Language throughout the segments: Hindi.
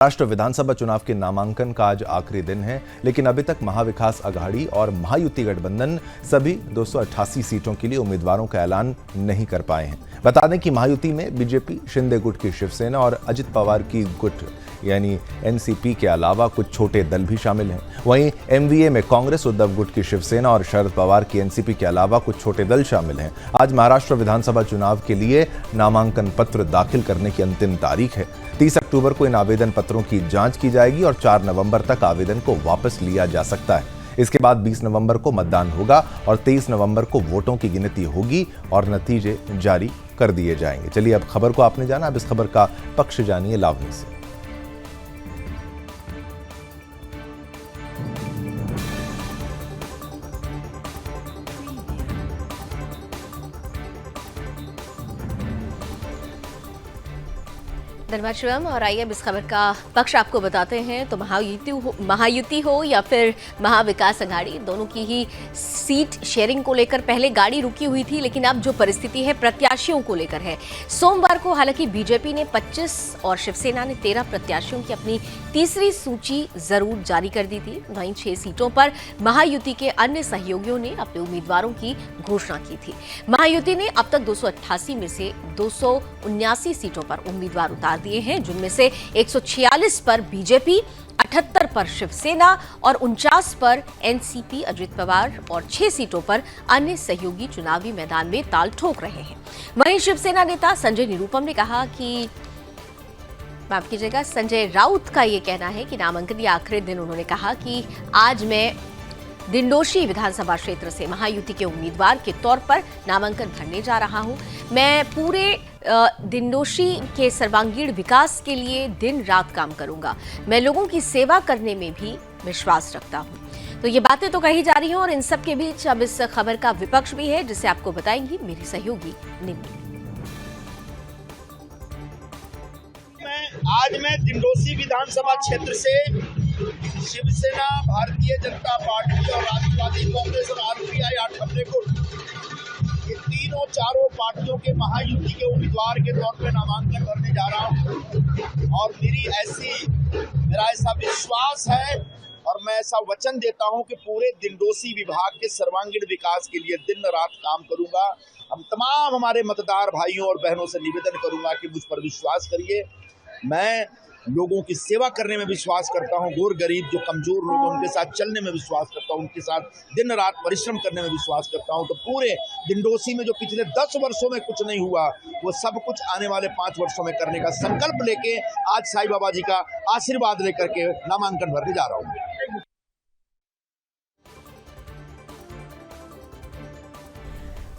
महाराष्ट्र विधानसभा चुनाव के नामांकन का आज आखिरी दिन है, लेकिन अभी तक महाविकास अघाड़ी और महायुति गठबंधन सभी 288 सीटों के लिए उम्मीदवारों का ऐलान नहीं कर पाए हैं। बता दें कि महायुति में बीजेपी, शिंदे गुट की शिवसेना और अजित पवार की गुट यानी एनसीपी के अलावा कुछ छोटे दल भी शामिल हैं। वहीं एमवीए में कांग्रेस, उद्धव गुट की शिवसेना और शरद पवार की एनसीपी के अलावा कुछ छोटे दल शामिल हैं। आज महाराष्ट्र विधानसभा चुनाव के लिए नामांकन पत्र दाखिल करने की अंतिम तारीख है। 30 अक्टूबर को इन आवेदन पत्रों की जांच की जाएगी और 4 नवंबर तक आवेदन को वापस लिया जा सकता है। इसके बाद 20 नवंबर को मतदान होगा और 23 नवंबर को वोटों की गिनती होगी और नतीजे जारी कर दिए जाएंगे। चलिए अब खबर को आपने जाना, अब इस खबर का पक्ष जानिए लावनी से। धन्यवाद शिवम। और आइए अब इस खबर का पक्ष आपको बताते हैं। तो महायुति हो या फिर महाविकास अघाड़ी, दोनों की ही सीट शेयरिंग को लेकर पहले गाड़ी रुकी हुई थी, लेकिन अब जो परिस्थिति है प्रत्याशियों को लेकर है। सोमवार को हालांकि बीजेपी ने 25 और शिवसेना ने 13 प्रत्याशियों की अपनी तीसरी सूची जरूर जारी कर दी थी। वहीं 6 सीटों पर महायुति के अन्य सहयोगियों ने अपने उम्मीदवारों की घोषणा की थी। महायुति ने अब तक 288 में से 279 सीटों पर उम्मीदवार उतार दिए हैं, जिनमें से 146 पर बीजेपी, 78 पर शिवसेना और 49 पर एनसीपी अजित पवार और 6 सीटों पर अन्य सहयोगी चुनावी मैदान में ताल ठोक रहे हैं। वहीं शिवसेना नेता संजय निरुपम ने कहा कि माफ कीजिएगा, संजय राउत का ये कहना है कि नामांकन के आखिरी दिन उन्होंने कहा कि आज मैं दिंडोशी विधानसभा क्षेत्र से महायुति के उम्मीदवार के तौर पर नामांकन भरने जा रहा हूं। मैं पूरे दिंडोशी के सर्वांगीण विकास के लिए दिन रात काम करूंगा। मैं लोगों की सेवा करने में भी विश्वास रखता हूं। तो ये बातें तो कही जा रही हैं और इन सब के बीच अब इस खबर का विपक्ष भी है, जिसे आपको बताएंगी मेरी सहयोगी निम्मी। आज मैं दिंडोशी विधानसभा क्षेत्र से शिवसेना, भारतीय जनता पार्टी और राष्ट्रवादी कांग्रेस और आरपीआई 8 गुट, ये तीनों चारों पार्टियों के महायुति के उम्मीदवार के तौर पे नामांकन भरने जा रहा हूं। और मेरा ऐसा विश्वास है और मैं ऐसा वचन देता हूं कि पूरे दिंडोशी विभाग के सर्वांगीण विकास के लिए दिन रात काम करूंगा। हम तमाम हमारे मतदार भाइयों और बहनों से निवेदन करूंगा कि मुझ पर विश्वास करिए। मैं लोगों की सेवा करने में विश्वास करता हूं, गोर गरीब जो कमजोर लोग हैं उनके साथ चलने में विश्वास करता हूं, उनके साथ दिन रात परिश्रम करने में विश्वास करता हूं। तो पूरे दिंडोशी में जो पिछले 10 वर्षों में कुछ नहीं हुआ, वो सब कुछ आने वाले 5 वर्षों में करने का संकल्प लेके आज साईं बाबा जी का आशीर्वाद लेकर के नामांकन भरने जा रहा हूँ।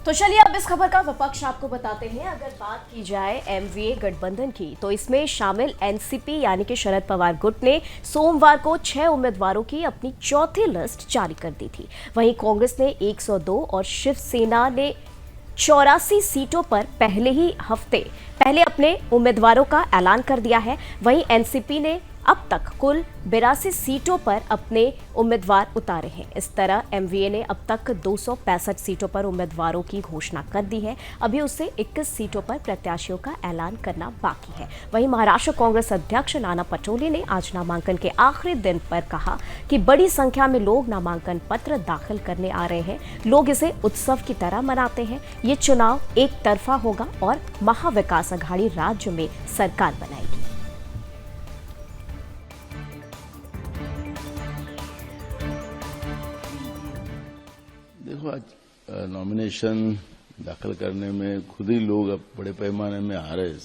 तो चलिए अब इस खबर का विपक्ष आपको बताते हैं। अगर बात की जाए एमवीए गठबंधन की, तो इसमें शामिल एनसीपी यानी कि शरद पवार गुट ने सोमवार को 6 उम्मीदवारों की अपनी चौथी लिस्ट जारी कर दी थी। वहीं कांग्रेस ने 102 और शिवसेना ने 84 सीटों पर पहले अपने उम्मीदवारों का ऐलान कर दिया है। वहीं एनसीपी ने अब तक कुल 82 सीटों पर अपने उम्मीदवार उतारे हैं। इस तरह एमवीए ने अब तक 265 सीटों पर उम्मीदवारों की घोषणा कर दी है। अभी उससे 21 सीटों पर प्रत्याशियों का ऐलान करना बाकी है। वहीं महाराष्ट्र कांग्रेस अध्यक्ष नाना पटोले ने आज नामांकन के आखिरी दिन पर कहा कि बड़ी संख्या में लोग नामांकन पत्र दाखिल करने आ रहे हैं। लोग इसे उत्सव की तरह मनाते हैं। ये चुनाव एक तरफा होगा और महाविकास अघाड़ी राज्य में सरकार बनाएगी। देखो, आज नॉमिनेशन दाखिल करने में खुद ही लोग अब बड़े पैमाने में आ रहे हैं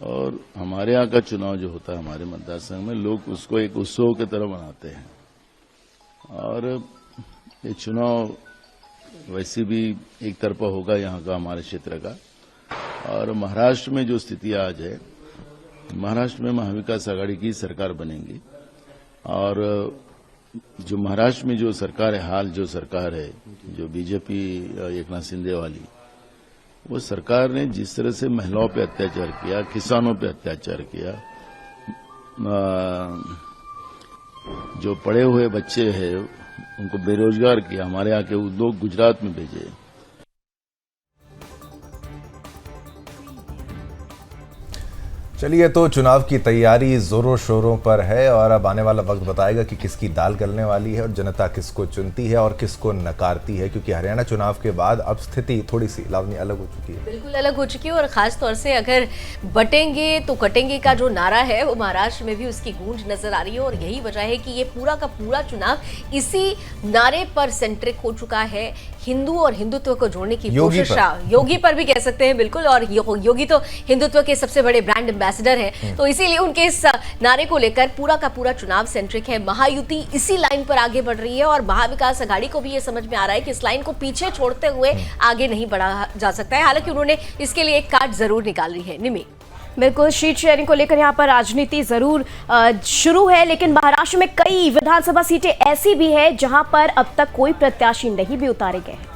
और हमारे यहाँ का चुनाव जो होता है हमारे मतदार संघ में, लोग उसको एक उत्सव की तरह मनाते हैं। और ये चुनाव वैसे भी एक तरफा होगा यहाँ का, हमारे क्षेत्र का। और महाराष्ट्र में जो स्थिति आज है, महाराष्ट्र में महाविकास अघाड़ी की सरकार बनेगी और जो महाराष्ट्र में जो सरकार है, हाल जो सरकार है, जो बीजेपी एकनाथ शिंदे वाली, वो सरकार ने जिस तरह से महिलाओं पे अत्याचार किया, किसानों पे अत्याचार किया, जो पढ़े हुए बच्चे हैं उनको बेरोजगार किया, हमारे यहाँ के उद्योग गुजरात में भेजे। चलिए, तो चुनाव की तैयारी जोरों शोरों पर है और अब आने वाला वक्त बताएगा कि किसकी दाल गलने वाली है और जनता किसको चुनती है और किसको नकारती है, क्योंकि हरियाणा चुनाव के बाद अब स्थिति थोड़ी सी लावनी अलग हो चुकी है। बिल्कुल अलग हो चुकी है और खास तौर से अगर बटेंगे तो कटेंगे का जो नारा है वो महाराष्ट्र में भी उसकी गूंज नजर आ रही है और यही वजह है कि ये पूरा का पूरा चुनाव इसी नारे पर सेंट्रिक हो चुका है। हिंदू और हिंदुत्व को जोड़ने की कोशिश, योगी पर भी कह सकते हैं बिल्कुल, और योगी तो हिंदुत्व के सबसे बड़े ब्रांड एम्बेसडर हैं, तो इसीलिए उनके इस नारे को लेकर पूरा का पूरा चुनाव सेंट्रिक है। महायुति इसी लाइन पर आगे बढ़ रही है और महाविकास अघाड़ी को भी ये समझ में आ रहा है कि इस लाइन को पीछे छोड़ते हुए आगे नहीं बढ़ा जा सकता है। हालांकि उन्होंने इसके लिए एक कार्ड जरूर निकाली है। निमी, बिल्कुल, सीट शेयरिंग को लेकर यहाँ पर राजनीति जरूर शुरू है, लेकिन महाराष्ट्र में कई विधानसभा सीटें ऐसी भी है जहां पर अब तक कोई प्रत्याशी नहीं भी उतारे गए हैं।